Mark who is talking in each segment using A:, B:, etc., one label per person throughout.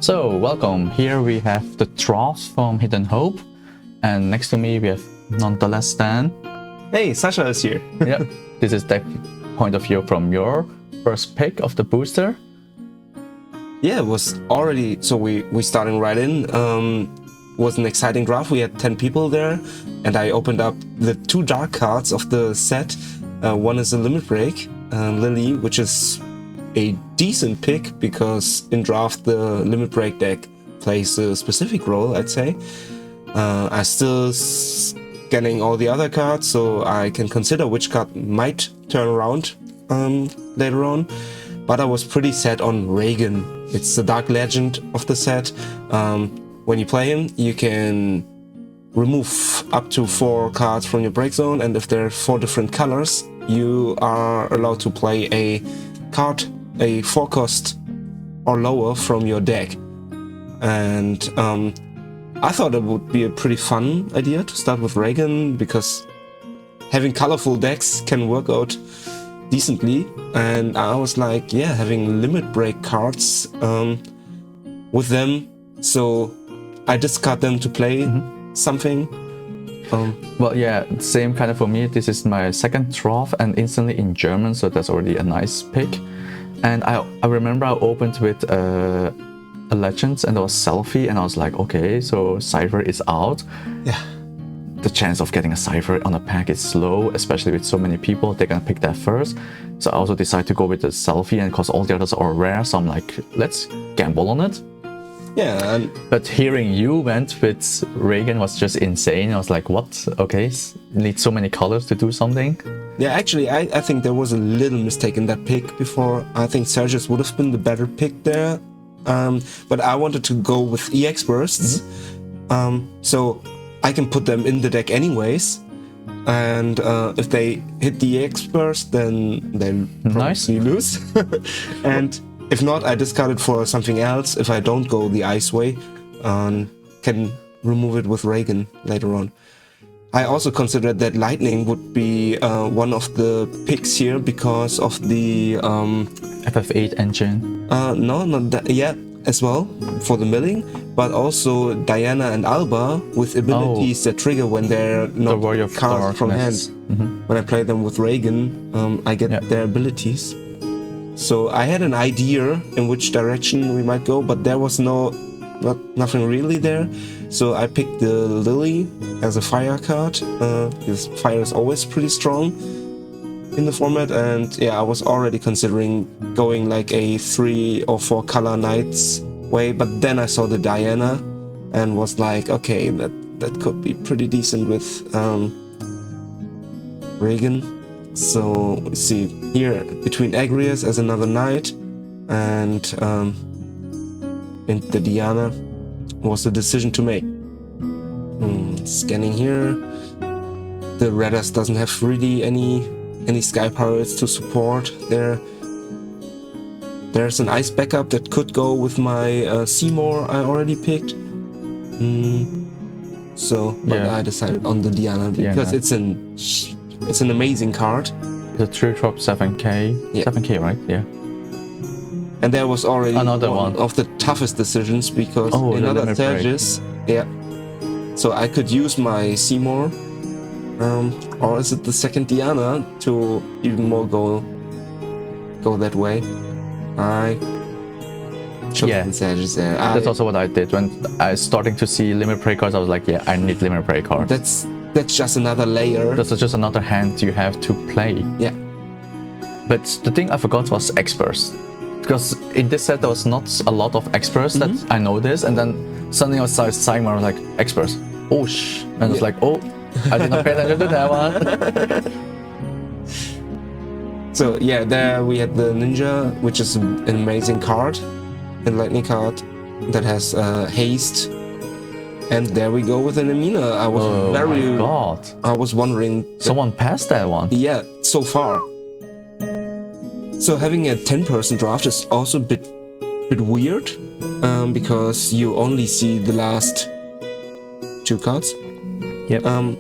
A: So, welcome. Here we have the Tross from Hidden Hope, and next to me we have none the less than...
B: Hey, Sascha is here.
A: Yeah, this is the point of view from your first pick of the booster.
B: Yeah, it was already... So we starting right in. Was an exciting draft. We had 10 people there, and I opened up the 2 dark cards of the set. One is a Limit Break, Lily, which is a decent pick because in draft the Limit Break deck plays a specific role, I'd say. I'm still scanning all the other cards, so I can consider which card might turn around later on. But I was pretty set on Reagan. It's the Dark Legend of the set. When you play him, you can remove up to 4 cards from your break zone, and if there are 4 different colors, you are allowed to play a card, a 4 cost or lower from your deck. And I thought it would be a pretty fun idea to start with Reagan, because having colorful decks can work out decently. And I was like, yeah, having limit break cards with them, so I discard them to play something.
A: Well, yeah, same kind of for me. This is my second draft and instantly in German, so that's already a nice pick. And I remember I opened with a Legends and there was Selfie, and I was like, okay, so Cypher is out.
B: Yeah.
A: The chance of getting a Cypher on a pack is low, especially with so many people. They're gonna pick that first. So I also decided to go with the Selfie, and because all the others are rare, so I'm like, let's gamble on it.
B: Yeah,
A: but hearing you went with Reagan was just insane. I was like, what? Okay, need so many colors to do something?
B: Yeah, actually, I think there was a little mistake in that pick before. I think Sergius would have been the better pick there. But I wanted to go with EX Bursts. So I can put them in the deck anyways. And if they hit the EX Burst, then they'll probably lose. And if not, I discard it for something else. If I don't go the ice way, can remove it with Reagan later on. I also considered that Lightning would be one of the picks here because of the
A: FF8 engine.
B: No, not that. Yeah, as well for the milling, but also Diana and Alba with abilities that trigger when they're not cast from hand. When I play them with Reagan, I get their abilities. So I had an idea in which direction we might go, but there was nothing really there. So I picked the Lily as a fire card, because fire is always pretty strong in the format, and yeah, I was already considering going like a 3 or 4 color knights way, but then I saw the Diana and was like, okay, that could be pretty decent with Reagan. So we see here between Agrias as another knight and the Diana was the decision to make. Scanning here, the Redders doesn't have really any Sky Pirates to support there. There's an ice backup that could go with my Seymour I already picked. But I decided on the Diana because it's an amazing card.
A: The true drop 7k. Yeah. 7k, right? Yeah.
B: And there was already
A: another one
B: of the toughest decisions because another Sergius. Yeah. So I could use my Seymour, or is it the second Diana to even more go that way? I chose the Sergius there.
A: That's also what I did when I was starting to see limit break cards. I was like, yeah, I need limit break cards.
B: That's just another layer.
A: That's just another hand you have to play.
B: Yeah.
A: But the thing I forgot was X-Burst. Because in this set there was not a lot of X-Burst that I noticed, and then suddenly I was Simon, I was like, X-Burst. Oh shh. And I was like, oh, I did not pay attention to that one.
B: So yeah, there we had the Ninja, which is an amazing card. A lightning card that has haste. And there we go with an Amina. I was I was wondering.
A: Someone passed that one.
B: Yeah, so far. So having a 10-person draft is also a bit weird, because you only see the last 2 cards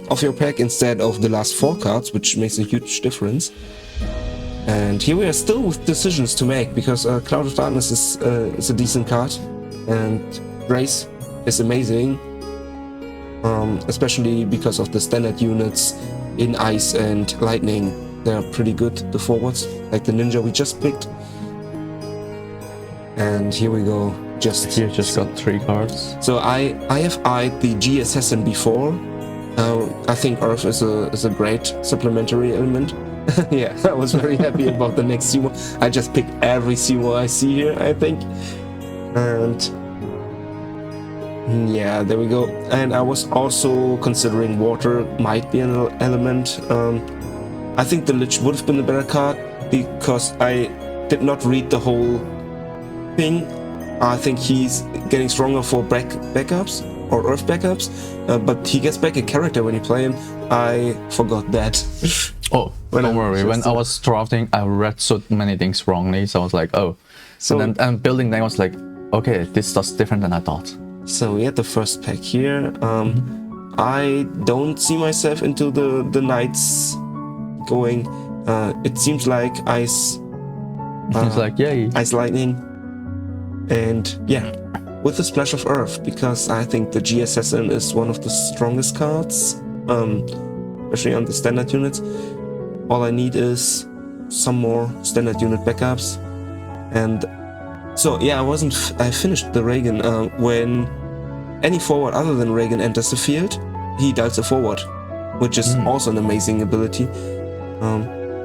B: of your pack instead of the last 4 cards, which makes a huge difference. And here we are still with decisions to make, because Cloud of Darkness is a decent card. and Grace is amazing, especially because of the standard units in Ice and Lightning. They're pretty good, the forwards, like the Ninja we just picked. And here we go.
A: You just got 3 cards.
B: So I have eyed the G Assassin before. I think Earth is a great supplementary element. Yeah, I was very happy about the next Seymour. I just picked every Seymour I see here, I think. And yeah, there we go. And I was also considering water might be an element. I think the Lich would have been a better card because I did not read the whole thing. I think he's getting stronger for backups or Earth backups, but he gets back a character when you play him. I forgot that.
A: Oh, don't worry. When I was drafting, I read so many things wrongly, so I was like, oh. So and then building, then I was like, okay, this does different than I thought.
B: So we had the first pack here. I don't see myself into the Knights going. It seems like Ice.
A: It's like, yay.
B: Ice Lightning. And yeah, with a splash of Earth, because I think the G Assassin is one of the strongest cards, especially on the standard units. All I need is some more standard unit backups. And so yeah, I finished the Reagan. When any forward other than Reagan enters the field, he dials a forward, which is also an amazing ability.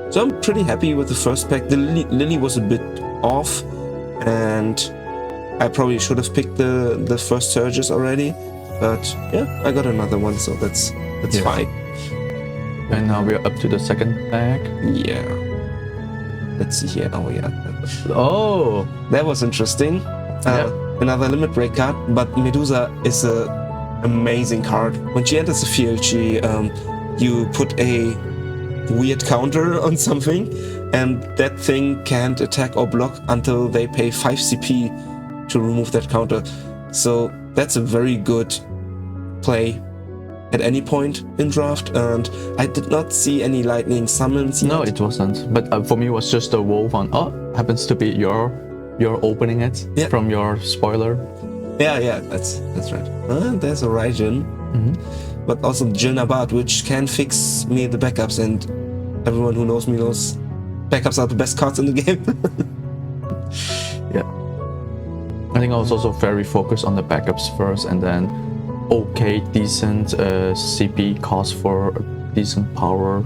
B: So I'm pretty happy with the first pack. The Lily was a bit off, and I probably should have picked the first Surges already, but yeah, I got another one, so that's fine.
A: And now we're up to the second pack.
B: Yeah. Let's see here. Oh yeah.
A: Oh,
B: that was interesting. Another limit break card, but Medusa is a amazing card. When she enters the field, you put a weird counter on something, and that thing can't attack or block until they pay 5 CP to remove that counter. So that's a very good play at any point in draft, and I did not see any lightning summons yet.
A: No, it wasn't. But for me, it was just a wolf on. Oh, happens to be you're opening it from your spoiler.
B: Yeah, that's right. There's a Raijin, but also Jill Nabat, which can fix me the backups, and everyone who knows me knows backups are the best cards in the game.
A: Yeah. I think I was also very focused on the backups first, and then decent CP cost for decent power.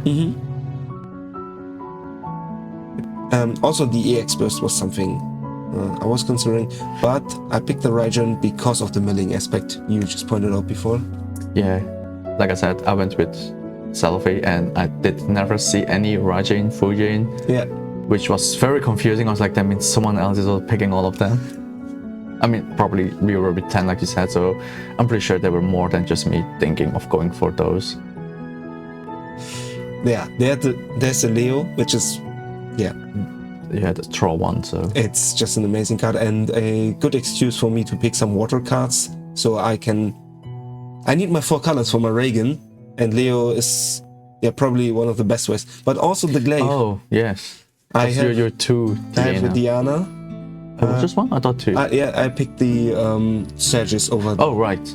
B: Also, the EX burst was something I was considering, but I picked the Raijin because of the milling aspect you just pointed out before.
A: Yeah, like I said, I went with Selfie, and I did never see any Raijin, Fujin.
B: Yeah.
A: Which was very confusing. I was like, that means someone else is picking all of them. I mean, probably we were with 10 like you said, so I'm pretty sure there were more than just me thinking of going for those.
B: Yeah, there's a Leo, which is,
A: you had a Troll one, so
B: it's just an amazing card and a good excuse for me to pick some water cards, so I need my 4 colors for my Reagan, and Leo is probably one of the best ways. But also the Glaive.
A: Oh yes,
B: I have
A: your 2
B: I have the Diana.
A: Just one? I thought 2.
B: I picked the Sages over.
A: Oh right.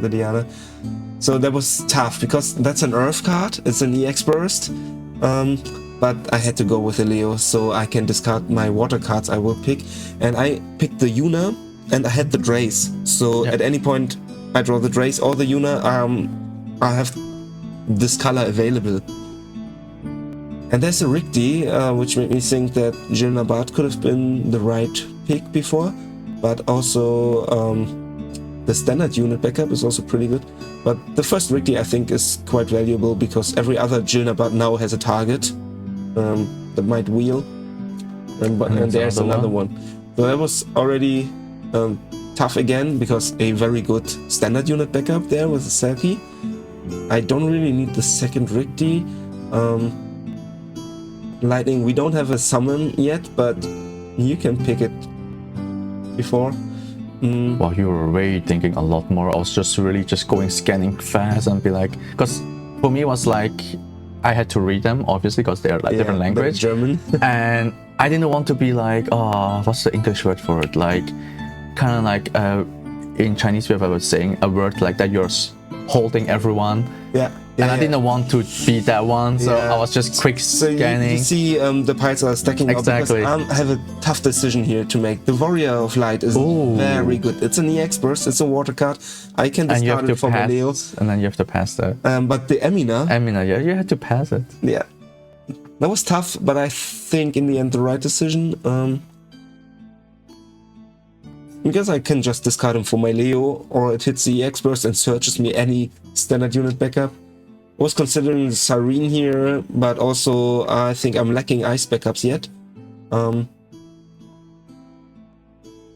B: The Diana. So that was tough because that's an Earth card. It's an EX burst. But I had to go with the Leo, so I can discard my water cards I will pick. And I picked the Yuna, and I had the Drace. So at any point I draw the Drace or the Yuna, I have this color available. And there's a Rigby, which made me think that Jill Nabat could have been the right pick before. But also the standard unit backup is also pretty good. But the first Rigby I think is quite valuable because every other Jill Nabat now has a target that might wheel. And there's another one. So that was already tough again because a very good standard unit backup there with the Selkie. I don't really need the second Rigby. Lightning, we don't have a summon yet, but you can pick it before.
A: Wow, you were really thinking a lot more. I was just really going scanning fast and be like, because for me it was like I had to read them obviously because they are like different language.
B: German.
A: And I didn't want to be like, what's the English word for it? Like kind of like in Chinese we have a saying, a word like that, you're holding everyone.
B: Yeah.
A: And I didn't want to be that one, so I was just quick scanning.
B: You see the piles are stacking
A: exactly.
B: up because I have a tough decision here to make. The Warrior of Light is very good. It's an EX burst, it's a water card. I can discard it for my Leo.
A: And then you have to pass that.
B: But the Emina,
A: yeah, you had to pass it.
B: Yeah. That was tough, but I think in the end the right decision. Because I can just discard him for my Leo, or it hits the EX burst and searches me any standard unit backup. I was considering the Siren here, but also I think I'm lacking ice backups yet.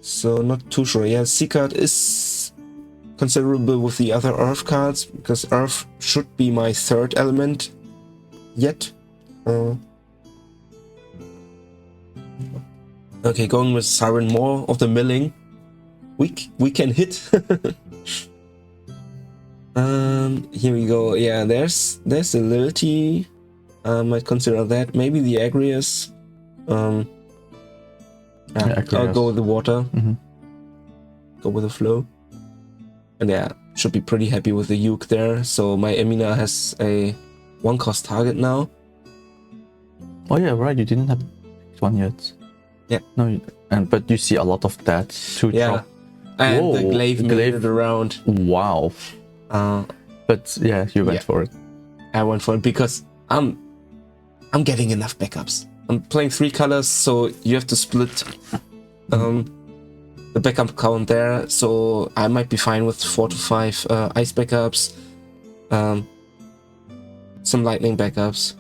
B: So not too sure. Yeah, C card is considerable with the other Earth cards, because Earth should be my third element yet. Okay, going with Siren, more of the milling. We can hit. Here we go. Yeah, there's the Lility. Might consider that. Maybe the Agrius. I'll go with the water. Go with the flow. And yeah, should be pretty happy with the Uke there. So my Emina has a 1-cost target now.
A: Oh yeah, right. You didn't have one yet.
B: Yeah.
A: No, but you see a lot of that too.
B: Yeah. And the glaive made it around.
A: Wow. But yeah, you went for it.
B: I went for it because I'm getting enough backups. I'm playing 3 colors, so you have to split the backup count there. So I might be fine with 4 to 5 ice backups, some lightning backups,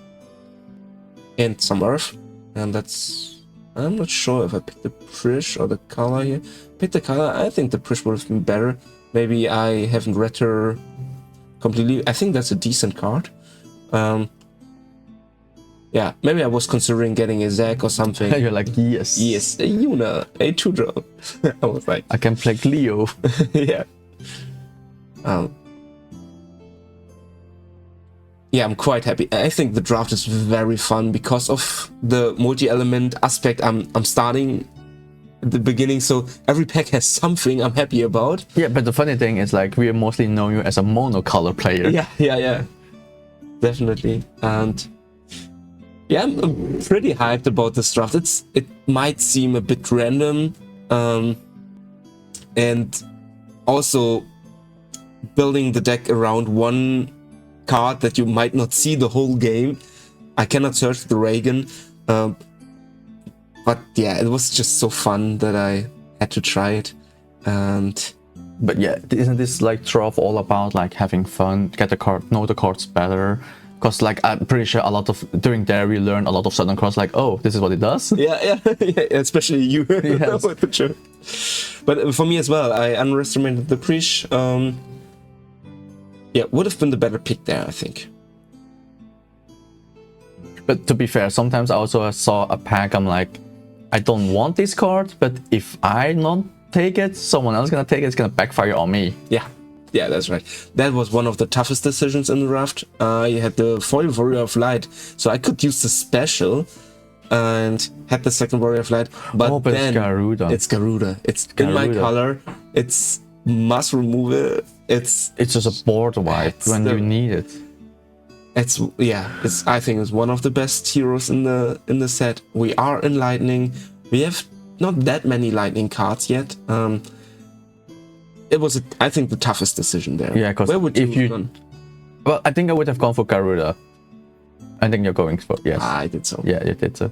B: and some earth. And that's, I'm not sure if I picked the Prish or the color here. Pick the color. I think the Prish would have been better. Maybe I haven't read her completely. I think that's a decent card. Yeah, maybe I was considering getting a Zack or something.
A: You're like, yes,
B: a Yuna, a 2-drop. I was like,
A: I can play Leo.
B: Yeah. Yeah, I'm quite happy. I think the draft is very fun because of the multi-element aspect. I'm starting at the beginning, so every pack has something I'm happy about.
A: Yeah, but the funny thing is, like, we mostly know you as a monocolor player.
B: Yeah. Definitely. And yeah, I'm pretty hyped about this draft. It might seem a bit random, and also building the deck around one card that you might not see the whole game. I cannot search the Reagan, but yeah, it was just so fun that I had to try it.
A: But yeah, isn't this like draft all about like having fun, get the card, know the cards better? Because like I'm pretty sure a lot of during there we learn a lot of sudden cards like, oh, this is what it does.
B: Yeah, especially you.
A: Yes.
B: But for me as well, I underestimated the Prish. Yeah, would have been the better pick there, I think.
A: But to be fair, sometimes I also saw a pack, I'm like, I don't want this card, but if I not take it, someone else gonna take it, it's gonna backfire on me.
B: Yeah, that's right. That was one of the toughest decisions in the draft. You had the foil Warrior of Light, so I could use the special and had the second Warrior of Light. But then
A: it's Garuda.
B: It's in my color. It's must remove it. It's
A: just a board wipe when you need it.
B: I think it's one of the best heroes in the set. We are in lightning. We have not that many lightning cards yet. It was I think the toughest decision there.
A: Yeah, because if you gone? Well, I think I would have gone for Garuda. I think you're going for yes.
B: I did so.
A: Yeah, you did so.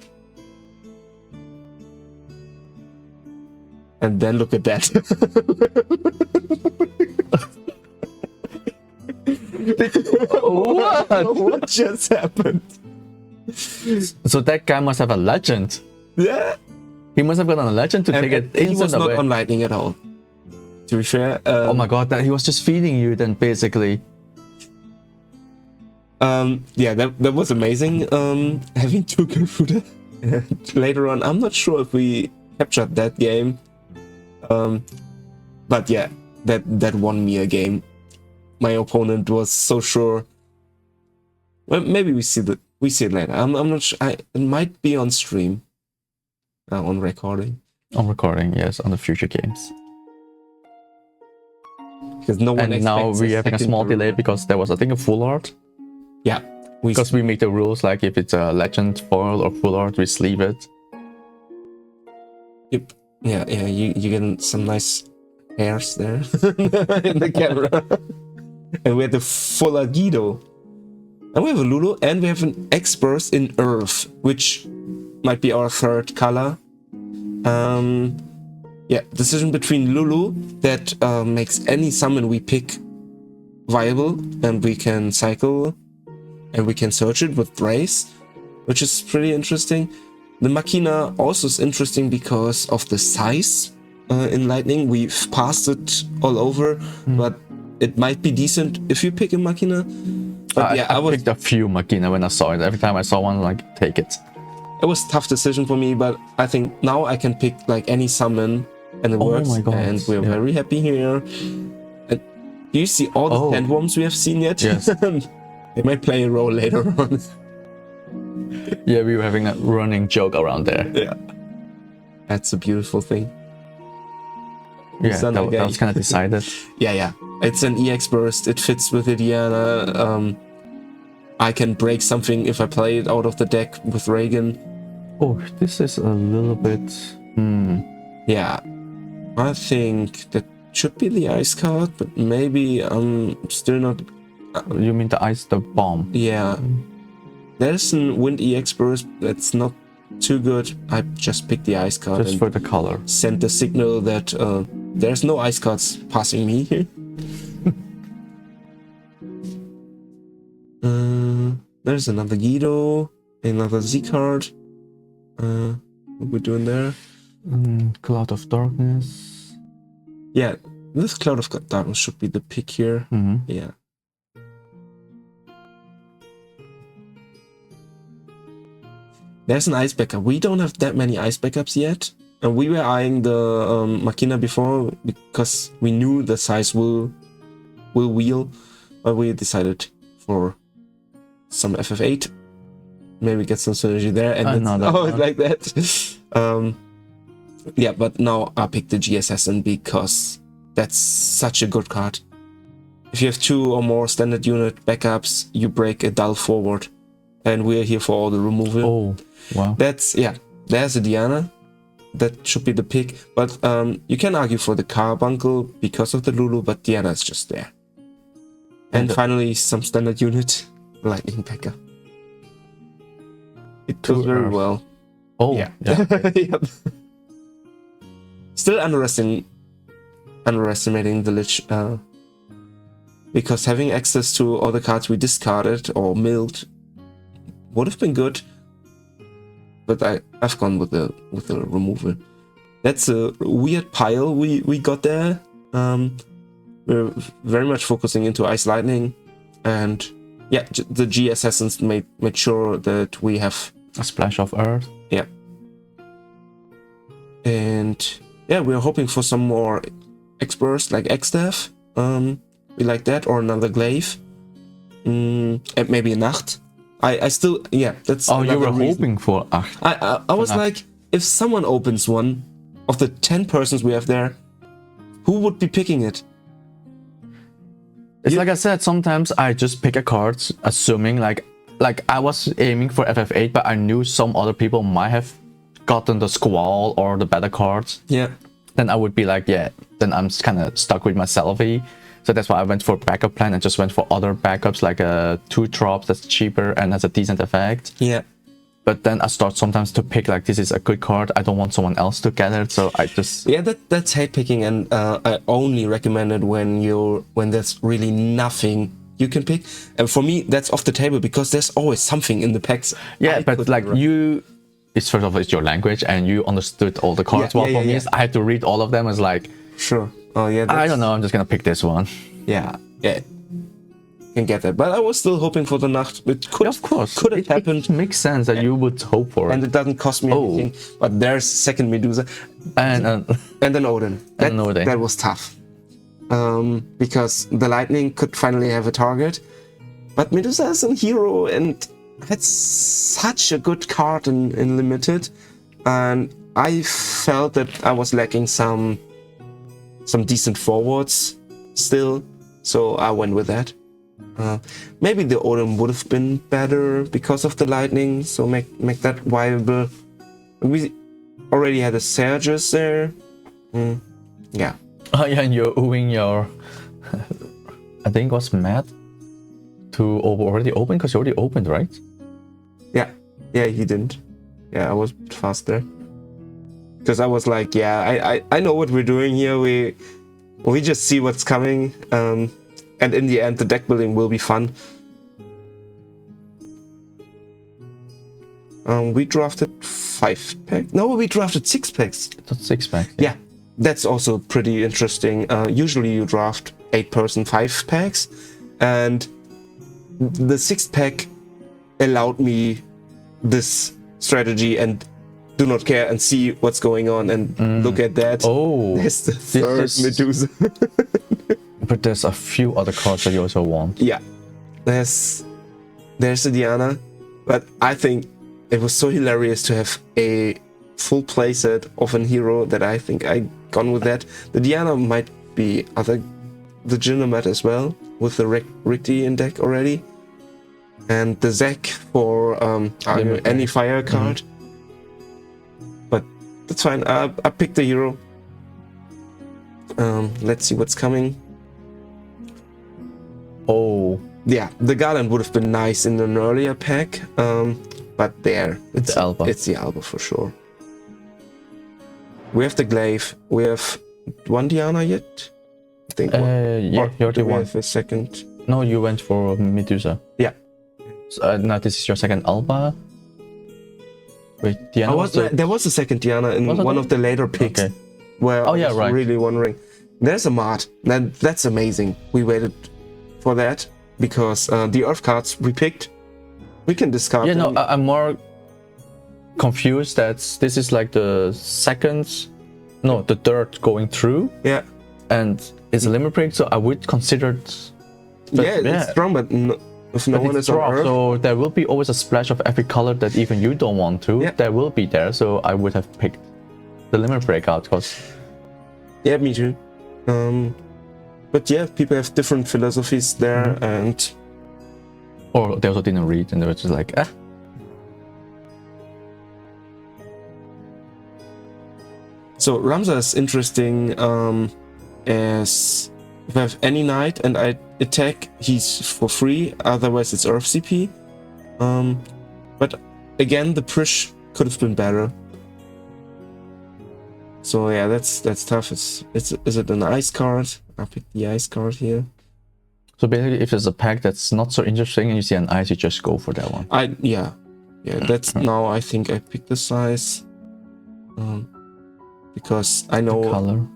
B: And then look at that. What just happened?
A: So that guy must have a legend.
B: Yeah.
A: He must have gotten a legend to take it instant away.
B: He was not on lightning at all. To be fair.
A: Oh my god, he was just feeding you then basically.
B: Yeah, that was amazing. Having 2 Garuda. Later on, I'm not sure if we captured that game. But yeah, that won me a game. My opponent was so sure. Well, maybe we see it later. I'm not sure. It might be on stream, on recording.
A: On recording, yes, on the future games.
B: because no one
A: And now
B: expects
A: we're having a small
B: second
A: delay because there was, I think, a full art.
B: Yeah,
A: Because we make the rules like if it's a legend foil or full art, we sleeve it.
B: Yep. Yeah, you get some nice hairs there in the camera. And we have the full art Guido. And we have a Lulu, and we have an X-Burst in Earth, which might be our third color. Yeah, decision between Lulu that makes any summon we pick viable, and we can cycle, and we can search it with Race, which is pretty interesting. The Machina also is interesting because of the size in Lightning. We've passed it all over, but it might be decent if you pick a Machina. But
A: I picked a few Machina when I saw it. Every time I saw one, like, take it.
B: It was a tough decision for me, but I think now I can pick like any summon and it works.
A: My God.
B: And we're very happy here. And do you see all the sandworms we have seen yet?
A: Yes.
B: They might play a role later on.
A: Yeah, we were having a running joke around there.
B: Yeah. That's a beautiful thing.
A: Yeah, that was kind of decided.
B: Yeah. It's an EX burst. It fits with Idiana. I can break something if I play it out of the deck with Reagan.
A: Oh, this is a little bit...
B: Yeah. I think that should be the ice card, but maybe I'm still not...
A: You mean the bomb?
B: Yeah. There's an Wind EX burst that's not too good. I just picked the ice card.
A: Just for the color.
B: Sent the signal that there's no ice cards passing me here. There's another Guido, another Z card. What we doing there?
A: Cloud of Darkness.
B: Yeah, this Cloud of Darkness should be the pick here. Yeah. There's an ice backup. We don't have that many ice backups yet. And we were eyeing the Machina before because we knew the size will wheel. But we decided for some FF8. Maybe get some synergy there. And it's like that. Yeah, but now I picked the GSSN because that's such a good card. If you have 2 or more standard unit backups, you break a dull forward. And we're here for all the removal.
A: Oh, wow.
B: There's a Diana. That should be the pick. But you can argue for the Carbuncle because of the Lulu, but Diana is just there. And finally, some standard unit. Lightning backup. It goes very well.
A: Oh,
B: yeah.
A: Yep.
B: Still underestimating the Lich. Because having access to all the cards we discarded or milled would have been good, but I've gone with the removal. That's a weird pile we got there. We're very much focusing into Ice Lightning, and yeah, the G Assassins made sure that we have
A: a splash of Earth.
B: Yeah, and yeah, we're hoping for some more X-Burst like X-Staff. We like that, or another Glaive, and maybe a Nacht. I still, yeah, that's...
A: Oh, you were hoping for...
B: I was like, if someone opens one of the 10 persons we have there, who would be picking it?
A: It's like I said, sometimes I just pick a card, assuming like I was aiming for FF8, but I knew some other people might have gotten the Squall or the better cards.
B: Yeah.
A: Then I would be like, yeah, then I'm kind of stuck with my Selfie. So that's why I went for backup plan and just went for other backups like 2 drops that's cheaper and has a decent effect.
B: Yeah.
A: But then I start sometimes to pick like this is a good card. I don't want someone else to get it, so I just...
B: Yeah, that's hate picking, and I only recommend it when there's really nothing you can pick. And for me, that's off the table because there's always something in the packs.
A: Yeah, but like it's first of all, it's your language and you understood all the cards. For me, I had to read all of them as like...
B: Sure. Oh yeah.
A: I don't know. I'm just gonna pick this one.
B: Yeah. Can get that, but I was still hoping for the Nacht. It could,
A: of course,
B: could have happened.
A: It makes sense that you would hope for it,
B: and it doesn't cost me anything. But there's second Medusa,
A: and
B: then Odin. That was tough, because the Lightning could finally have a target, but Medusa is a hero, and that's such a good card in limited, and I felt that I was lacking some decent forwards still, so I went with that. Maybe the Odin would have been better because of the lightning, so make that viable. We already had a Sergius there. Yeah.
A: Oh yeah, and you're oohing your, I think it was Matt to already open, because you already opened, right?
B: Yeah, he didn't. Yeah, I was faster. Because I was like, yeah, I know what we're doing here. We just see what's coming. And in the end, the deck building will be fun. We drafted 5-pack. No, we drafted 6 packs.
A: That's 6-pack.
B: Yeah, that's also pretty interesting. Usually you draft 8-person 5 packs, and the 6-pack allowed me this strategy and do not care and see what's going on and look at that.
A: Oh,
B: there's the third Medusa.
A: But there's a few other cards that you also want.
B: Yeah, there's a Diana, but I think it was so hilarious to have a full playset of an hero that I think I gone with that. The Diana might be the Ginomet as well, with the Rikti in deck already, and the Zek for any fire card. But that's fine. I picked the hero. Let's see what's coming.
A: Oh,
B: yeah, the Garland would have been nice in an earlier pack, but it's
A: the Alba.
B: It's the Alba for sure. We have the Glaive. We have one Diana yet? I think one.
A: Yeah, you already
B: we
A: won.
B: have a second?
A: No, you went for Medusa.
B: Yeah.
A: So, now this is your second Alba. Wait, Diana
B: there was a second Diana in one of the later picks.
A: Okay.
B: Where I was
A: right.
B: really wondering. There's a mod. That's amazing. We waited for that because the Earth cards we picked, we can discard them.
A: No, I'm more confused that this is like the third going through.
B: Yeah.
A: And it's a limit break, so I would consider it.
B: It's strong, but if no one is on Earth.
A: So there will be always a splash of every color that even you don't want to.
B: Yeah.
A: There will be there, so I would have picked the limit break out, because...
B: Yeah, me too. But yeah, people have different philosophies there, and...
A: Or they also didn't read, and they were just like, eh.
B: So Ramza is interesting, as if I have any knight and I attack, he's for free, otherwise it's Earth CP. But again, the push could have been better. So yeah, that's tough. Is it an ice card? I picked the ice card here.
A: So basically, if there's a pack that's not so interesting and you see an ice, you just go for that one.
B: Yeah. That's now I think I picked the size, because I know
A: the color.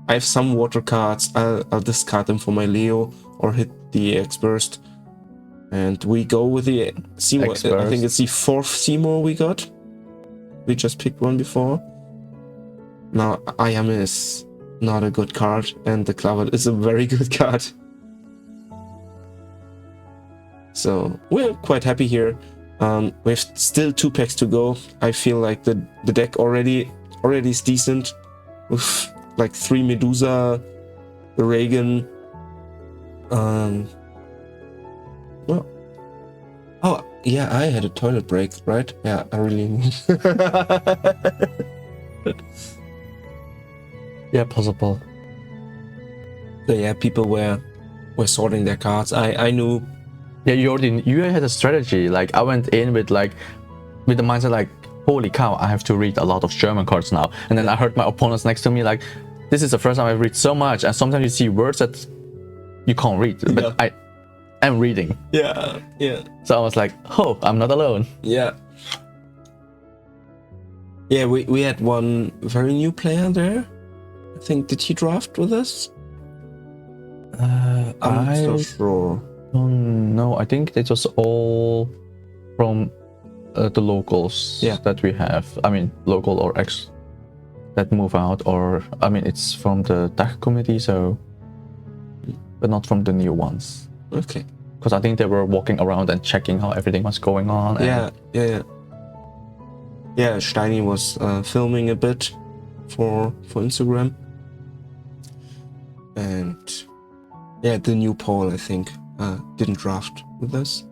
B: I have some water cards. I'll discard them for my Leo or hit the X Burst, and we go with the Seymour. I think it's the 4th Seymour we got. We just picked one before. Now Ayame is not a good card, and the Cloud is a very good card. So we're quite happy here. We have still 2 packs to go. I feel like the deck already is decent, with like 3 Medusa, the Reagan. Well, oh yeah, I had a toilet break, right? Yeah, I really need.
A: Yeah, possible.
B: So yeah, people were sorting their cards. I knew.
A: Yeah, you had a strategy. Like I went in with the mindset like, holy cow, I have to read a lot of German cards now. And then I heard my opponents next to me like, this is the first time I read so much. And sometimes you see words that you can't read, but I am reading.
B: Yeah.
A: So I was like, oh, I'm not alone.
B: Yeah. Yeah, we had one very new player there. I think, did he draft with us? I'm not so sure.
A: No, I think it was all from the locals that we have. I mean, local or ex that move out, or I mean, it's from the DACH committee, so, but not from the new ones.
B: Okay.
A: Because I think they were walking around and checking how everything was going on.
B: Yeah. Steiny was filming a bit for Instagram, and Yeah, the new Paul, I think, didn't draft with us.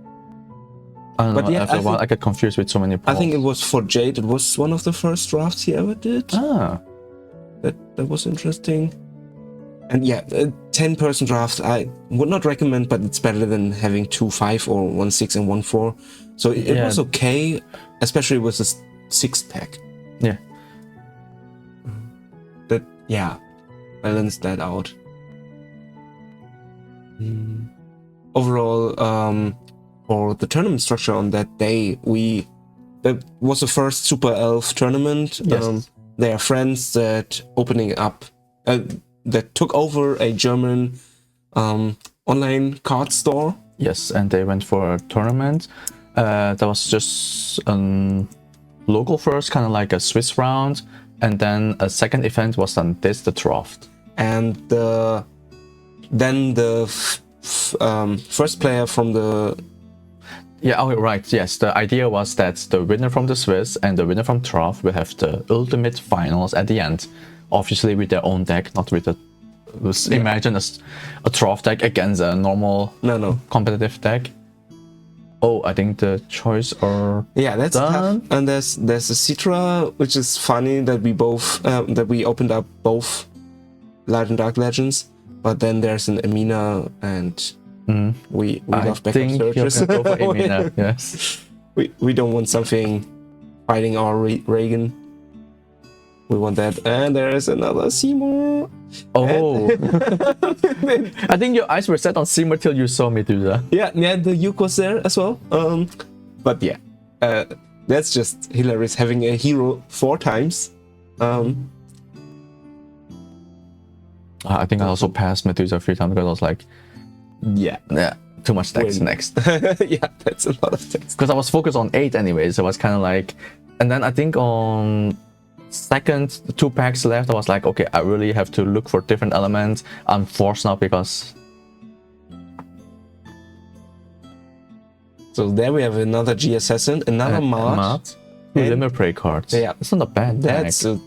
A: I don't
B: But
A: know,
B: yeah,
A: after a while I get confused with so many
B: I think it
A: polls.
B: was for Jade. It was one of the first drafts he ever did.
A: Ah,
B: That was interesting. And yeah, a 10-person draft I would not recommend, but it's better than having 2 5 or 1 6 and 1 4. So it was okay, especially with the 6th pack.
A: yeah.
B: That balanced that out. Overall, for the tournament structure on that day, that was the first Super Elf tournament.
A: Yes.
B: They are friends that opening up, that took over a German online card store.
A: Yes, and they went for a tournament. That was just local first, kind of like a Swiss round, and then a second event was on the draft.
B: And then the first player from the...
A: Yeah, oh, right, yes. The idea was that the winner from the Swiss and the winner from draft will have the ultimate finals at the end. Obviously with their own deck, not with a... Imagine a draft deck against a normal competitive deck. Oh, I think the choice are
B: that's
A: done.
B: tough. And there's a Citra, which is funny that we both that we opened up both Light and Dark Legends, but then there's an Amina, and we love backup searches.
A: I think you're go for Amina, yes.
B: We don't want something fighting our Reagan. We want that. And there is another Seymour.
A: Oh. I think your eyes were set on Seymour till you saw Medusa.
B: Yeah, the Yuk was there as well. But yeah, that's just hilarious having a hero 4 times.
A: I think I also passed Medusa 3 times because I was like, yeah, too much text next.
B: Yeah, that's a lot of text.
A: Because I was focused on 8 anyways, so I was kind of like, and then I think on second 2 packs left, I was like, okay, I really have to look for different elements. I'm forced now because...
B: So there we have another G Assassin, another Mart.
A: 2 Limit Break cards. Yeah, it's not a bad deck.
B: That's a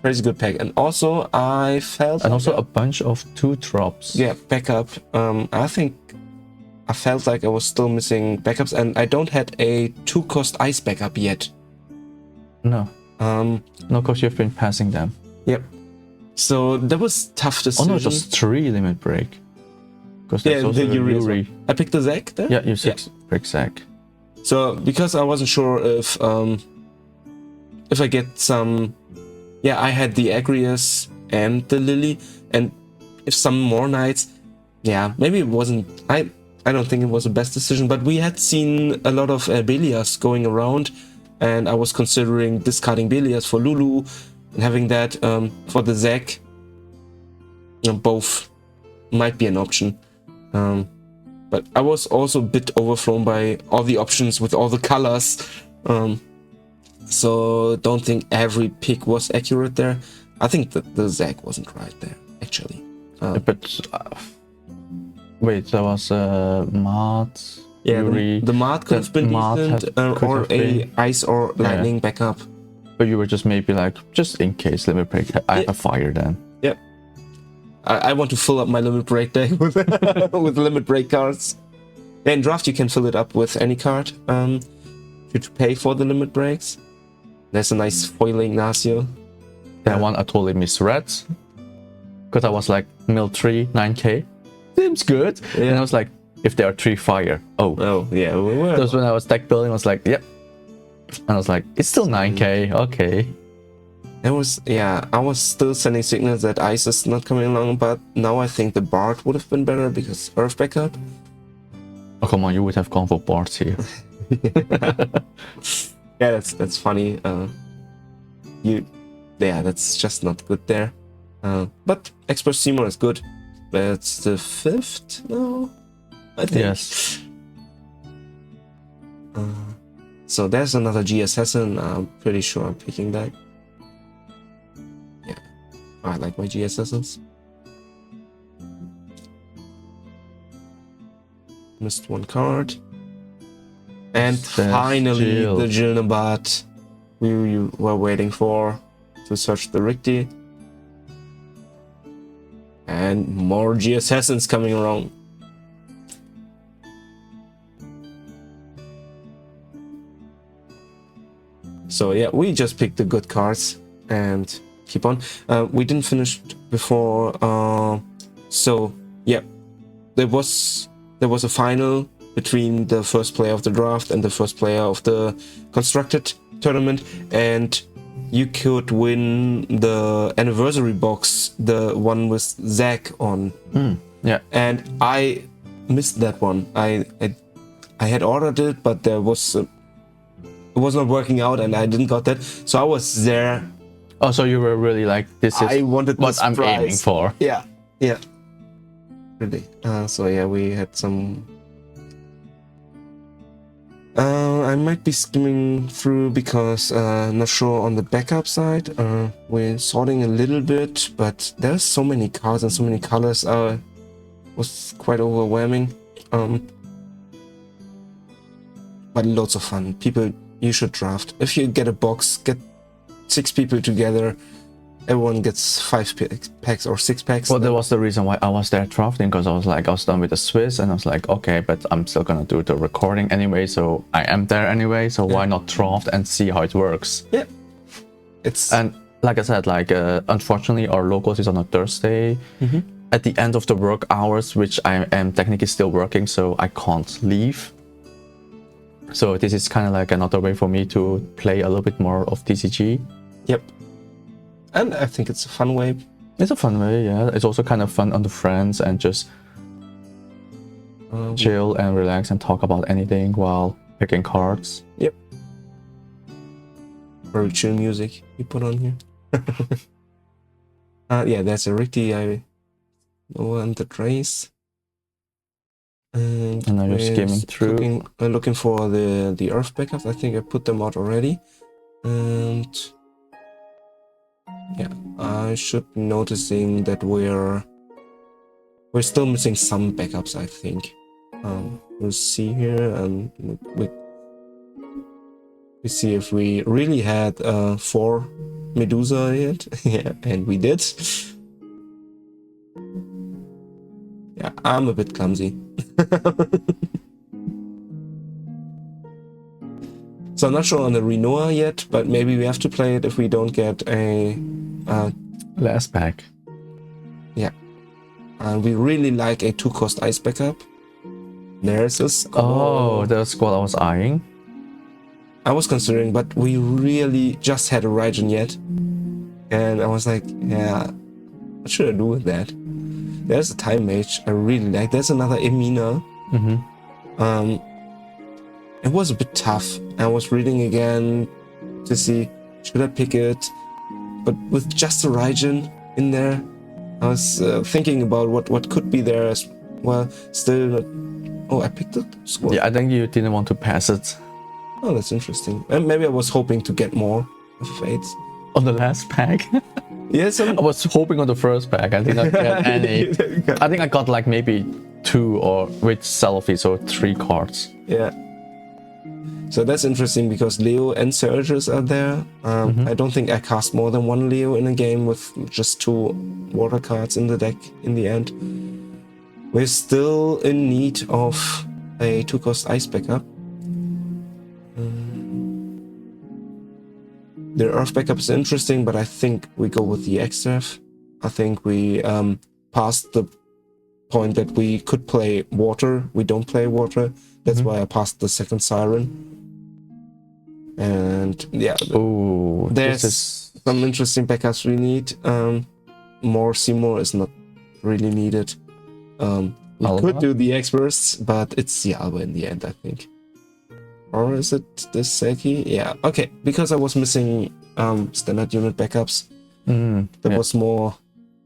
B: pretty good pack. And also I felt...
A: And also a bunch of 2 drops.
B: Yeah, backup. I think I felt like I was still missing backups, and I don't had a 2-cost ice backup yet.
A: No. No, because you've been passing them.
B: Yep. So that was tough decision.
A: Oh no, just 3 Limit Break. Because
B: yeah, the Yuri. I picked the Zac there?
A: Yeah, you 6 break Zac.
B: So because I wasn't sure if I get some... Yeah, I had the Agrius and the Lily, and if some more knights... Yeah, maybe it wasn't... I don't think it was the best decision, but we had seen a lot of Belias going around, and I was considering discarding Belias for Lulu and having that for the Zac. Both might be an option. But I was also a bit overthrown by all the options with all the colors. So don't think every pick was accurate there. I think that the Zac wasn't right there, actually.
A: Wait, there was Mart...
B: Yeah,
A: Yuri,
B: the Mart could have been decent, or a ice or lightning backup.
A: But you were just maybe like, just in case Limit Break, I have a fire then.
B: Yep. I want to fill up my Limit Break deck with Limit Break cards. Yeah, in draft you can fill it up with any card. To pay for the Limit Breaks. There's a nice foiling Ignacio.
A: That one I totally misread. Because I was like, mill 3, 9k. Seems good. Yeah. And I was like, if there are 3 fire. Oh
B: yeah. Well.
A: That was when I was deck building. I was like, yep. And I was like, it's still 9k. Okay.
B: It was, yeah. I was still sending signals that ice is not coming along, but now I think the Bard would have been better because Earth backup.
A: Oh come on, you would have gone for Bards here.
B: Yeah, that's funny. That's just not good there. But Expert Seymour is good. That's the 5th now, I think.
A: Yes.
B: So there's another G Assassin. I'm pretty sure I'm picking that. Yeah, I like my G Assassins. Missed 1 card. And finally, the Jilnabat we were waiting for to search the Rikti. And more G Assassins coming around. So yeah, we just picked the good cards and keep on. We didn't finish before. So yeah, there was a final between the first player of the draft and the first player of the constructed tournament, and you could win the anniversary box, the one with Zach on.
A: Yeah.
B: And I missed that one. I had ordered it, but there was it was not working out, and I didn't got that. So I was there.
A: Oh, so you were really like, this is
B: I wanted
A: what I'm
B: prize.
A: aiming for.
B: Yeah. Really. So yeah, we had some. I might be skimming through because not sure on the backup side. We're sorting a little bit, but there's so many cards and so many colors. Was quite overwhelming. But lots of fun. People, you should draft. If you get a box, get 6 people together. Everyone gets 5 packs or 6 packs.
A: Well, that was the reason why I was there drafting, because I was done with the Swiss, and I was like, okay, but I'm still gonna do the recording anyway, so I am there anyway, so why not draft and see how it works?
B: Yeah. And
A: like I said, unfortunately our locals is on a Thursday at the end of the work hours, which I am technically still working, so I can't leave. So this is kind of like another way for me to play a little bit more of TCG.
B: Yep. And I think it's a fun way.
A: It's a fun way, yeah. It's also kind of fun on the friends and just chill and relax and talk about anything while picking cards.
B: Yep. Very chill music you put on here. Yeah, that's a Ricky. I won the race. And
A: now you're skimming through.
B: Looking for the Earth backups. I think I put them out already. And yeah, I should be noticing that we're still missing some backups, I think. We'll see here, and we see if we really had 4 Medusa yet. Yeah, and we did. Yeah, I'm a bit clumsy. So I'm not sure on the Renoa yet, but maybe we have to play it if we don't get a
A: last pack.
B: Yeah. We really like a 2-cost ice backup. There's this.
A: Oh, that's what I was eyeing.
B: I was considering, but we really just had a Raijin yet. And I was like, yeah, what should I do with that? There's a Time Mage I really like. There's another Emina. It was a bit tough. I was reading again to see, should I pick it? But with just a Raijin in there, I was thinking about what could be there as well. Still not... Oh, I picked it? Squad.
A: Yeah, I think you didn't want to pass it.
B: Oh, that's interesting. And maybe I was hoping to get more FF8s.
A: On the last pack?
B: Yes,
A: I was hoping on the first pack. I didn't get any. I think I got like maybe 2 or with selfie, so 3 cards.
B: Yeah. So that's interesting because Leo and Surges are there. I don't think I cast more than 1 Leo in a game with just 2 water cards in the deck in the end. We're still in need of a 2-cost ice backup. The Earth backup is interesting, but I think we go with the Extraf. I think we passed the point that we could play water. We don't play water. That's why I passed the second Siren. And yeah, there's some interesting backups we need. More Seymour is not really needed. We could do the X-Bursts, but it's the Alba in the end, I think. Or is it the Seki? Yeah, okay, because I was missing standard unit backups. That was more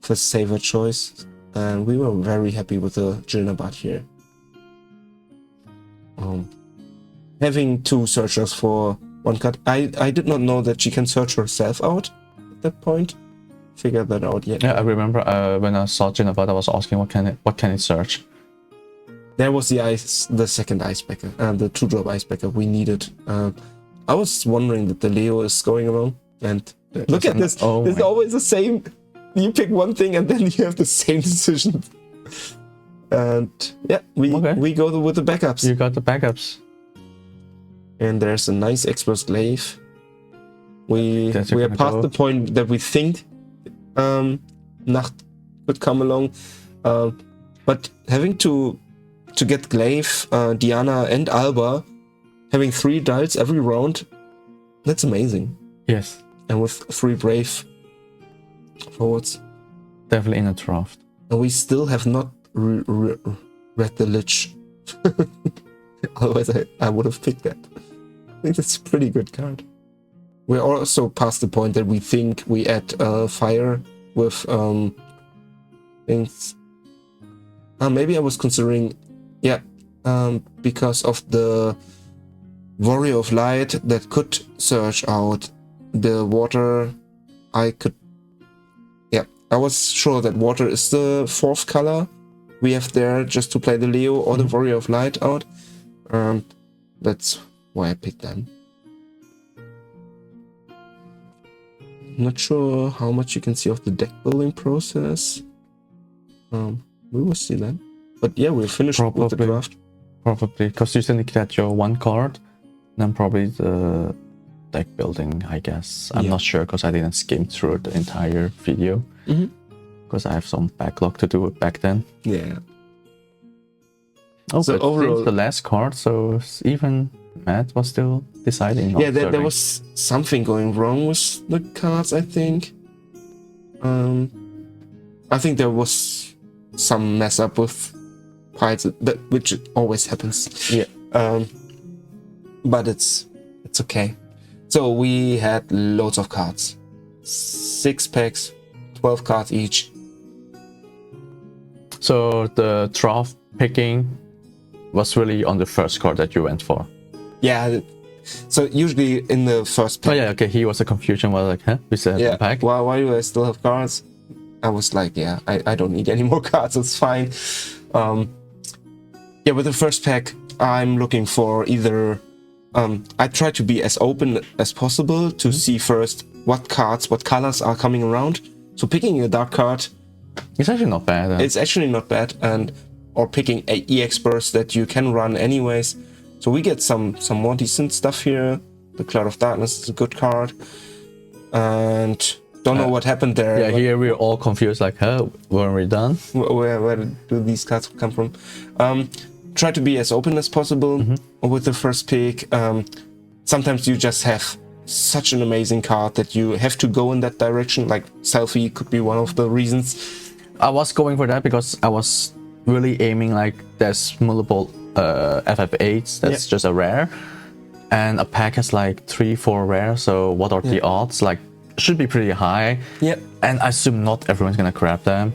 B: of a safer choice. And we were very happy with the Jilnabat here. Having 2 searchers for 1 card. I did not know that she can search herself out at that point. Figured that out yet.
A: Yeah, I remember when I saw Jilnabat, I was asking what can it search.
B: There was the second ice backup, the 2-drop ice backup we needed. I was wondering that the Leo is going around, and look at this. It's always the same you pick one thing and then you have the same decision. And yeah, we go with the backups.
A: You got the backups.
B: And there's a nice exposed glaive. We are past the point that we think Nacht would come along. But having to get glaive, Diana and Alba, having 3 dials every round, that's amazing.
A: Yes.
B: And with 3 brave forwards.
A: Definitely in a draft.
B: And we still have not read the Lich. Otherwise I would have picked that. I think that's a pretty good card. We're also past the point that we think we add fire with things. Maybe I was considering, because of the Warrior of Light that could search out the water. I was sure that water is the 4th color we have there just to play the Leo or the Warrior of Light out. That's why I picked them. Not sure how much you can see of the deck building process. We will see that. But yeah, we're finished with the draft.
A: Probably, because you still get your 1 card, then probably the deck building, I guess. I'm not sure because I didn't skim through the entire video. Because I have some backlog to do back then.
B: Yeah.
A: Oh, so overall, the last card, so even Matt was still deciding.
B: Yeah, there was something going wrong with the cards, I think. I think there was some mess up with piles, which always happens.
A: Yeah.
B: But it's okay. So we had loads of cards. 6 packs, 12 cards each.
A: So the draft picking was really on the first card that you went for.
B: Yeah. So usually in the first pack.
A: Oh yeah, okay. Here was a confusion. Was like, huh? We said the pack.
B: Why do I still have cards? I was like, yeah, I don't need any more cards. It's fine. Yeah, with the first pack, I'm looking for either. I try to be as open as possible to see first what colors are coming around. So picking a dark card,
A: it's actually not bad.
B: It's actually not bad, or picking a EX burst that you can run anyways. So we get some more decent stuff here. The Cloud of Darkness is a good card, and don't know what happened there.
A: Yeah, here we're all confused. Like, huh? Weren't we done?
B: Where do these cards come from? Try to be as open as possible with the first pick. Sometimes you just have such an amazing card that you have to go in that direction. Like Selfie could be one of the reasons.
A: I was going for that because I was really aiming like there's multiple FF8s that's just a rare, and a pack has like 3-4 rare. So what are the odds? Like should be pretty high.
B: Yep.
A: And I assume not everyone's gonna grab them.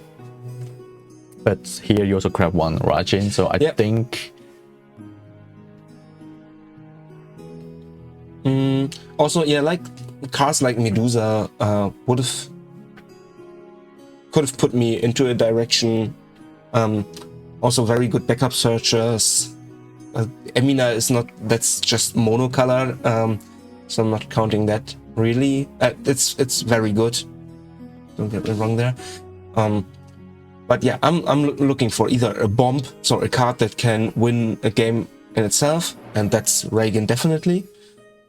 A: But here you also grab 1 Rajin, so I think.
B: Also, yeah, like cards like Medusa could have put me into a direction. Also, very good backup searchers. Emina is not. That's just monocolor, so I'm not counting that really. It's very good. Don't get me wrong there. But yeah, I'm looking for either a bomb, so a card that can win a game in itself, and that's Reagan definitely.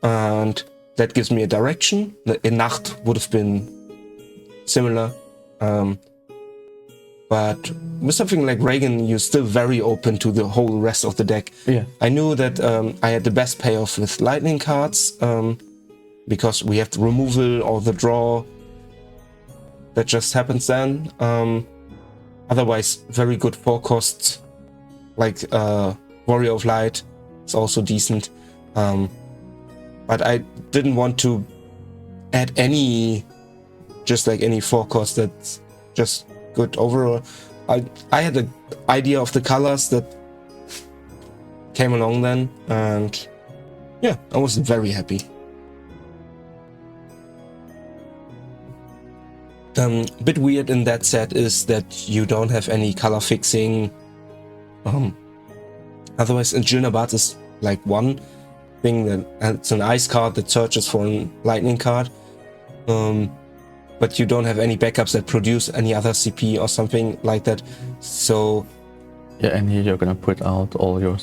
B: And that gives me a direction. In Nacht would have been similar. But with something like Reagan, you're still very open to the whole rest of the deck.
A: Yeah.
B: I knew that I had the best payoff with lightning cards, because we have the removal or the draw. That just happens then. Otherwise, very good 4 costs, like Warrior of Light is also decent. But I didn't want to add any 4 costs that's just good overall. I had an idea of the colors that came along then, and yeah, I was very happy. A bit weird in that set is that you don't have any color fixing. Otherwise, in Jilnabat is like one thing that it's an ice card that searches for a lightning card. but you don't have any backups that produce any other CP or something like that. So
A: yeah, and here you're gonna put out all your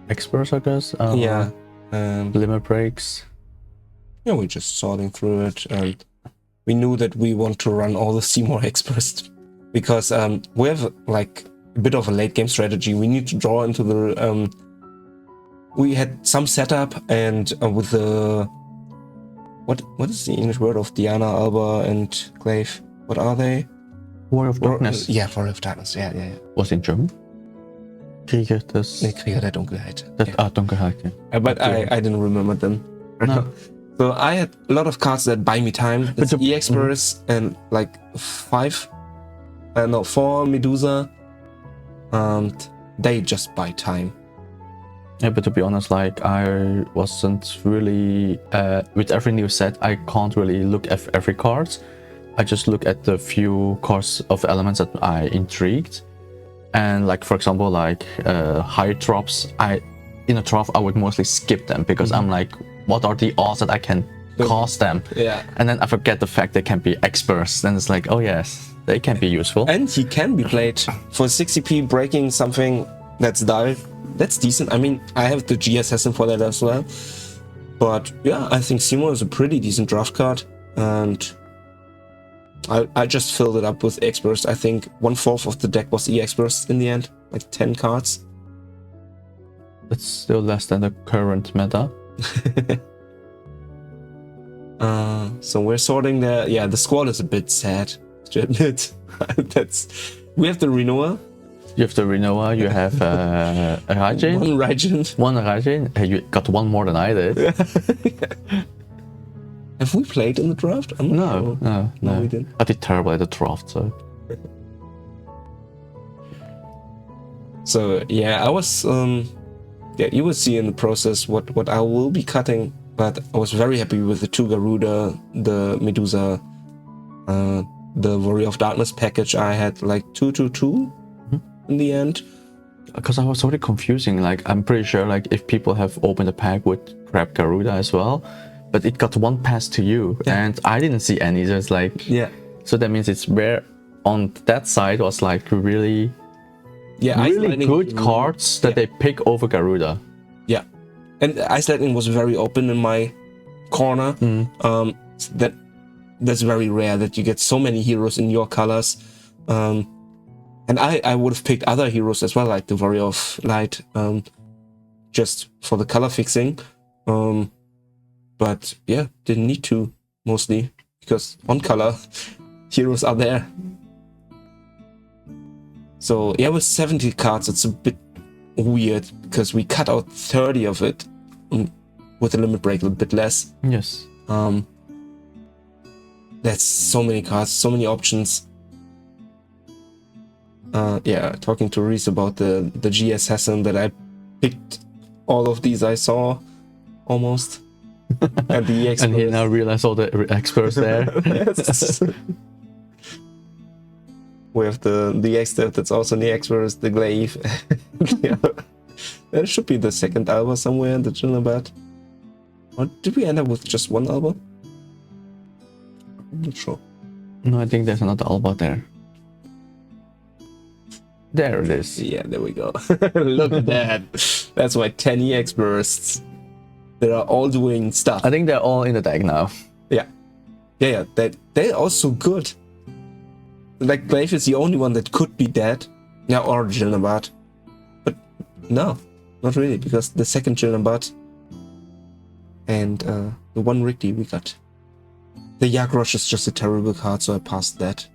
A: experts, I guess.
B: yeah,
A: Limit breaks.
B: yeah, we're just sorting through it, and we knew that we want to run all the Seymour experts because we have like a bit of a late game strategy. We need to draw into the we had some setup, and with the what is the English word of Diana, Alba, and Glaive? What are they?
A: War of Darkness.
B: Yeah, War of Darkness. Yeah.
A: Was in German? Krieger des...
B: Nee, Krieger der Dunkelheit.
A: Dunkelheit, yeah.
B: But I didn't remember them.
A: No.
B: So I had a lot of cards that buy me time. It's EX bursts and like 4 Medusa, and they just buy time.
A: Yeah, but to be honest, like I wasn't really with every new set. I can't really look at every card. I just look at the few cards of elements that I intrigued, and like for example, like high drops. In a drop, I would mostly skip them because I'm like, what are the odds that I can cast them?
B: Yeah.
A: And then I forget the fact they can be experts. Then it's like, oh yes, they can be useful.
B: And he can be played for 60p, breaking something that's dull. That's decent. I mean, I have the G Assassin for that as well. But yeah, I think Seymour is a pretty decent draft card, and I just filled it up with experts. I think 1/4 of the deck was experts in the end, like 10 cards.
A: That's still less than the current meta.
B: So we're sorting the the squad is a bit sad to admit. We have the Renoa.
A: You have the Renoa, you have a Raijin.
B: One Raijin.
A: One Raijin. Hey, you got one more than I did.
B: Have we played in the draft?
A: No,
B: we didn't.
A: I did terrible at the draft, so.
B: So yeah, I was you will see in the process what I will be cutting, but I was very happy with the 2 Garuda, the Medusa, the Warrior of Darkness package. I had like 2/2 in the end.
A: Because I was sort of confusing, like I'm pretty sure like if people have opened a pack with grab Garuda as well, but it got one pass to you and I didn't see any, just like so that means it's rare on that side was like really really good cards that they pick over Garuda. Yeah.
B: And Ice Lightning was very open in my corner. That's very rare that you get so many heroes in your colors. And I would have picked other heroes as well, like the Warrior of Light, just for the color fixing. But yeah, didn't need to, mostly, because on color, heroes are there. So yeah, with 70 cards, it's a bit weird, because we cut out 30 of it, with a limit break a bit less.
A: Yes.
B: That's so many cards, so many options. Yeah, talking to Reese about the G Assassin, that I picked all of these I saw, almost. And the experts.
A: And he now realized all the experts there.
B: Yes. We have the expert that's also the experts, the Glaive. Yeah. There should be the second Alba somewhere in the Jillabat. Or did we end up with just one Alba? I'm not sure.
A: No, I think there's another Alba there. There it is.
B: Yeah, there we go. Look at that. That's my 10 EX bursts. They are all doing stuff.
A: I think they're all in the deck now.
B: Yeah. Yeah. They're also good. Like, Glaive is the only one that could be dead. Yeah, or Jillabat. But no, not really, because the second Jillabat and the one Rigby we got. The Yagrosh is just a terrible card, so I passed that.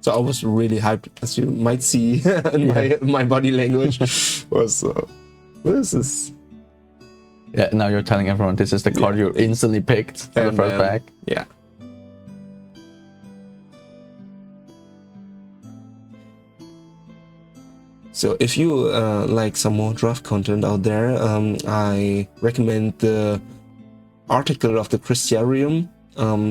B: So I was really hyped, as you might see in my body language. Was this is.
A: Yeah, now you're telling everyone this is the card you instantly picked for the first pack.
B: Yeah. So if you like some more draft content out there, I recommend the article of the Christiarium.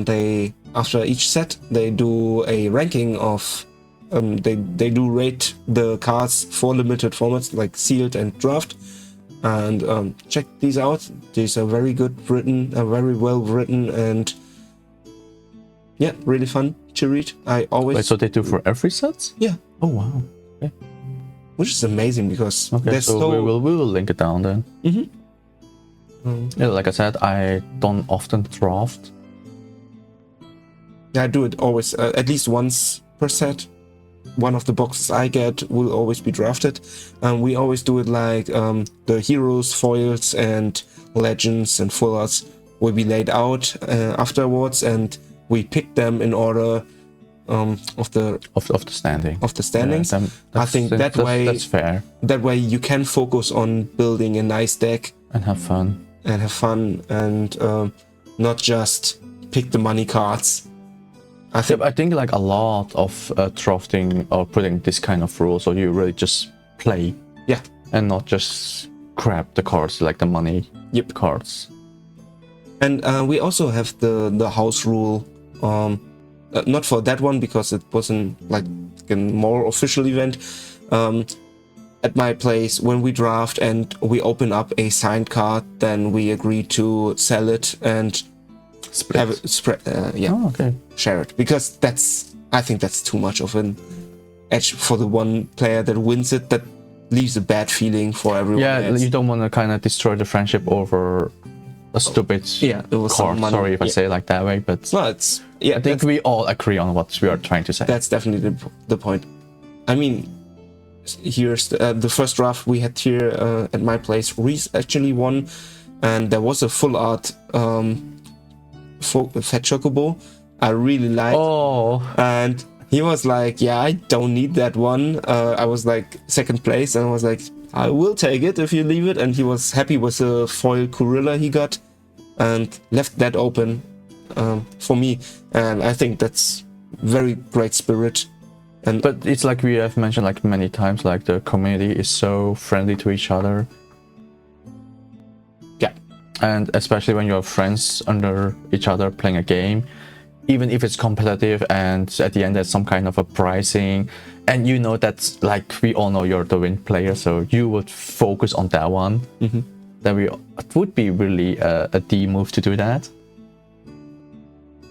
B: They, after each set, they do a ranking of they do rate the cards for limited formats like sealed and draft, And check these out. These are very good written, very well written, and yeah, really fun to read. I always.
A: Wait, so they do for every set?
B: Yeah.
A: Oh wow. Okay.
B: Which is amazing because
A: Okay,
B: they're
A: so we will link it down then. Yeah, like I said, I don't often draft.
B: Yeah, I do it always at least once per set. One of the boxes I get will always be drafted. We always do it like the heroes, foils, and legends and full arts will be laid out afterwards, and we pick them in order of the standings.
A: Yeah,
B: I think
A: that's fair.
B: That way you can focus on building a nice deck
A: and have fun.
B: And not just pick the money cards.
A: I think like a lot of drafting or putting this kind of rule, so you really just play, and not just grab the cards like the money cards.
B: And we also have the house rule, not for that one because it wasn't like a more official event. At my place, when we draft and we open up a signed card, then we agree to sell it and have it share it, because I think that's too much of an edge for the one player that wins it. That leaves a bad feeling for everyone else.
A: You don't want to kind of destroy the friendship over a stupid card. Sorry if I say it like that way, but
B: no,
A: I think we all agree on what we are trying to say.
B: That's definitely the point. I mean, here's the first draft we had here at my place. Reese actually won, and there was a full art Fat Chocobo I really liked. And he was like, yeah, I don't need that one. I was like second place, and I was like, I will take it if you leave it. And he was happy with the foil Gorilla he got and left that open for me. And I think that's very great spirit.
A: But it's like we have mentioned like many times, like the community is so friendly to each other.
B: Yeah.
A: And especially when you're friends under each other playing a game, even if it's competitive and at the end there's some kind of a pricing, and you know that's like, we all know you're the win player, so you would focus on that one. Then it would be really a D move to do that.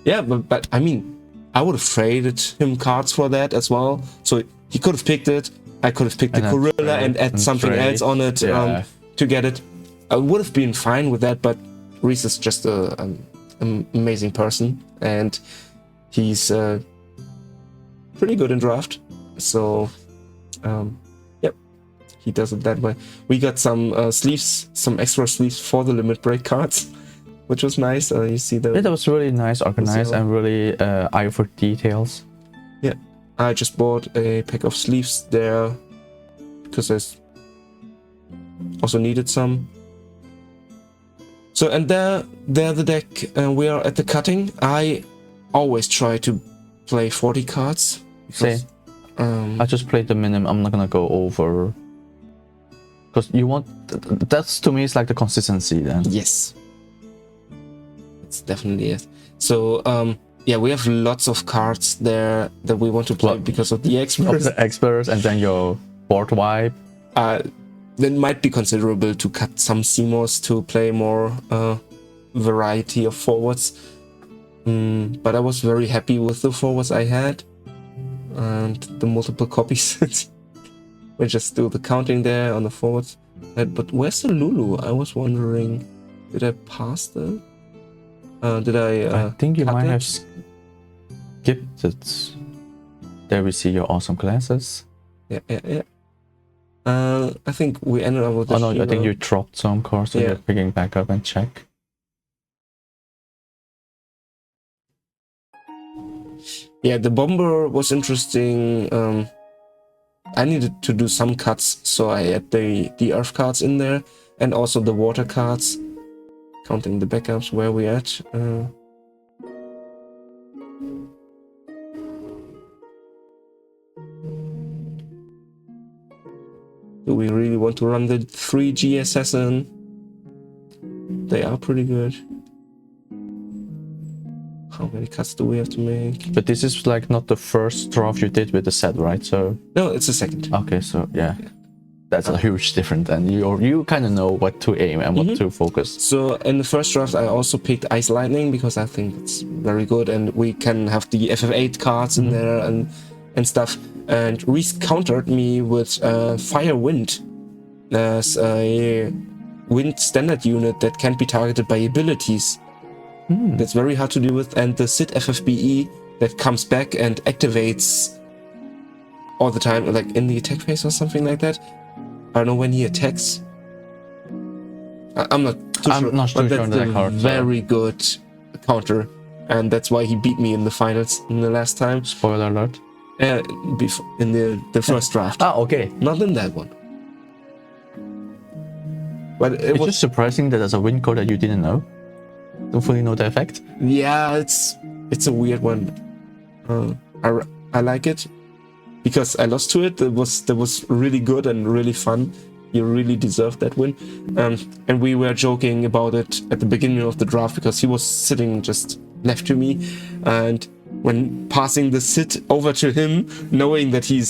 B: Yeah, but I mean, I would have traded him cards for that as well. So he could have picked it. I could have picked the Gorilla and add something else on it to get it. I would have been fine with that, but Reese is just an amazing person, and he's pretty good in draft. So, yep, he does it that way. We got some sleeves, some extra sleeves for the limit break cards, which was nice. You see that?
A: Yeah, that was really nice, organized, and really eye for details.
B: Yeah, I just bought a pack of sleeves there because I also needed some. So, and there the deck, we are at the cutting. I always try to play 40 cards.
A: Because, I just played the minimum. I'm not gonna go over. Because you want, that's to me, it's like the consistency then.
B: Yes. It's definitely it. So, yeah, we have lots of cards there that we want to play because of the experts.
A: Of the experts, and then your board wipe.
B: It might be considerable to cut some CMOS to play more variety of forwards. But I was very happy with the forwards I had and the multiple copies. We just do the counting there on the forwards. But where's the Lulu? I was wondering, did I pass that?
A: I think you might have skipped it. There we see your awesome glasses.
B: Yeah. I think we ended up with the
A: I think you dropped some cards, so you're picking back up and check.
B: Yeah, the bomber was interesting. I needed to do some cuts, so I had the earth cards in there, and also the water cards. Counting the backups, where we at. Do we really want to run the 3G Assassin? They are pretty good. How many cuts do we have to make?
A: But this is like not the first draft you did with the set, right? So
B: no, it's the second.
A: Okay, so yeah. that's a huge difference, and you kind of know what to aim and what to focus.
B: So in the first draft, I also picked Ice Lightning because I think it's very good, and we can have the FF8 cards in there and stuff. And Reese countered me with Fire Wind. There's a wind standard unit that can't be targeted by abilities. That's very hard to deal with, and the Sid FFBE that comes back and activates all the time, like in the attack phase or something like that. I don't know when he attacks. I'm not too sure.
A: Not too sure on that card.
B: Very good counter, and that's why he beat me in the finals in the last time.
A: Spoiler alert.
B: In the first draft.
A: Okay.
B: Not in that one. But
A: It's just surprising that there's a win code that you didn't know. Don't fully know the effect.
B: Yeah, it's a weird one. I like it because I lost to it. That was really good and really fun. You really deserved that win. And we were joking about it at the beginning of the draft because he was sitting just left to me, and when passing the sit over to him, knowing that he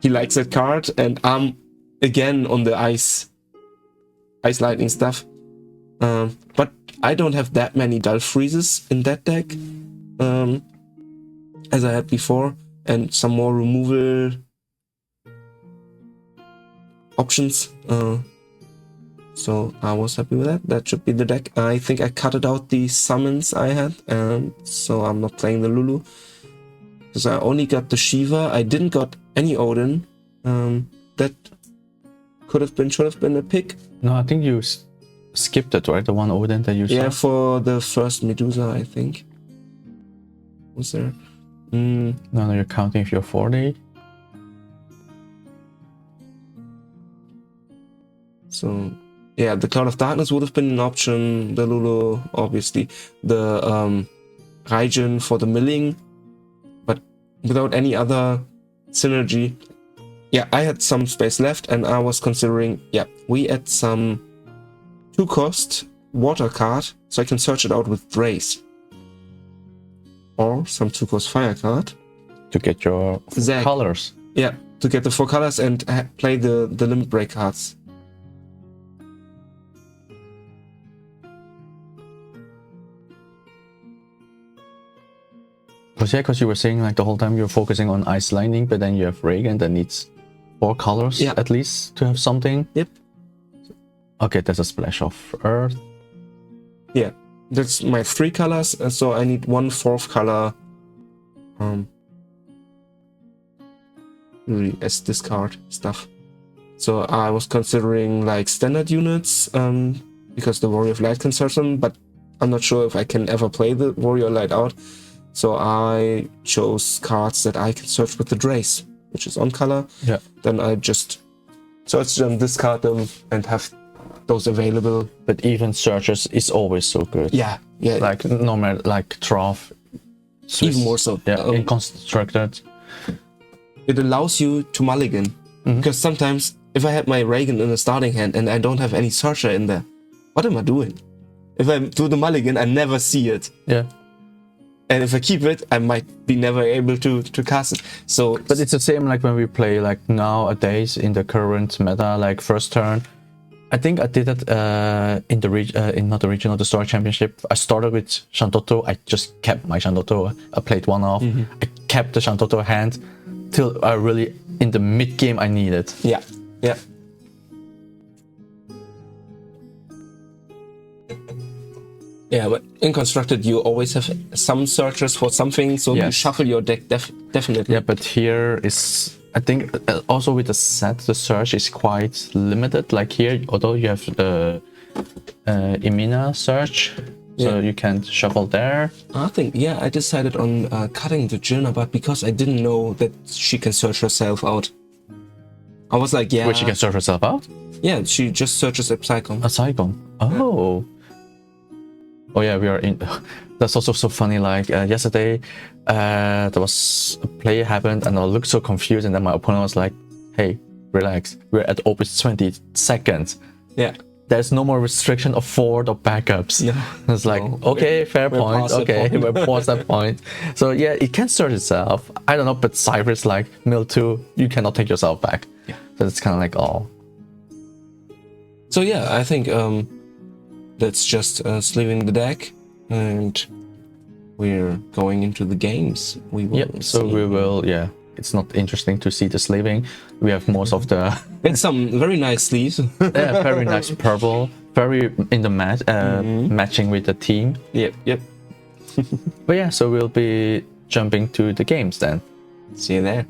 B: likes that card, and I'm again on the ice lightning stuff. But I don't have that many dull freezes in that deck, as I had before, and some more removal options. So I was happy with that. That should be the deck. I think I cutted out the summons I had, so I'm not playing the Lulu. Because I only got the Shiva. I didn't got any Odin. That should have been a pick.
A: No, I think you skipped it, right? The one Odin that you saw?
B: Yeah, for the first Medusa, I think. Was there?
A: No, you're counting if you're 40.
B: So, yeah, the Cloud of Darkness would have been an option. The Lulu, obviously. The Raijin for the milling. But without any other synergy. Yeah, I had some space left, and I was considering, we add some 2-cost water card, so I can search it out with Drace. Or some 2-cost fire card.
A: To get your colors.
B: Yeah, to get the 4 colors and play the limit break cards.
A: Because you were saying like the whole time you're focusing on Ice Lightning, but then you have Reagan that needs 4 colors at least to have something.
B: Yep.
A: Okay, there's a splash of Earth.
B: Yeah, that's my 3 colors, so I need 1 4th color really as discard stuff. So I was considering like standard units, because the Warrior of Light can search them, but I'm not sure if I can ever play the Warrior of Light out. So I chose cards that I can search with the Drace, which is on color.
A: Yeah.
B: Then I just search them, discard them, and have those available.
A: But even searches is always so good.
B: Yeah.
A: Like no matter like Trough. Swiss,
B: even more so.
A: Yeah, in constructed.
B: It allows you to mulligan. Because sometimes if I had my Reagan in the starting hand and I don't have any searcher in there, what am I doing? If I do the mulligan, I never see it.
A: Yeah.
B: And if I keep it, I might be never able to cast it. So,
A: but it's the same like when we play like nowadays in the current meta, like first turn. I think I did it in the not the regional, the Store Championship. I started with Shantoto. I just kept my Shantoto. I played one off. I kept the Shantoto hand till I really in the mid game I need it.
B: Yeah. Yeah, but in constructed you always have some searchers for something, so you shuffle your deck definitely.
A: Yeah, but here is I think also with the set, the search is quite limited. Like here, although you have the Emina search, so you can shuffle there.
B: I think I decided on cutting the Jinna, but because I didn't know that she can search herself out. I was like,
A: Wait, she can search herself out?
B: Yeah, she just searches a Psychon.
A: A Psychon. Oh. Oh yeah, we are in. That's also so funny. Like yesterday, there was a play happened, and I looked so confused, and then my opponent was like, "Hey, relax. We're at opus 20 seconds."
B: Yeah.
A: there's no more restriction of forward or backups. It's like, okay, fair point. Okay, we're past that point. So yeah, it can start itself. I don't know, but Cyber's like Mill 2, you cannot take yourself back.
B: Yeah.
A: So it's kind of like, oh.
B: So yeah, I think that's just sleeving the deck, and we're going into the games. We will.
A: Yep. So we will. Yeah. It's not interesting to see the sleeving. We have most of the.
B: It's some very nice sleeves.
A: Yeah, very nice purple, very in the match, matching with the team.
B: Yep.
A: But yeah, so we'll be jumping to the games then.
B: See you there.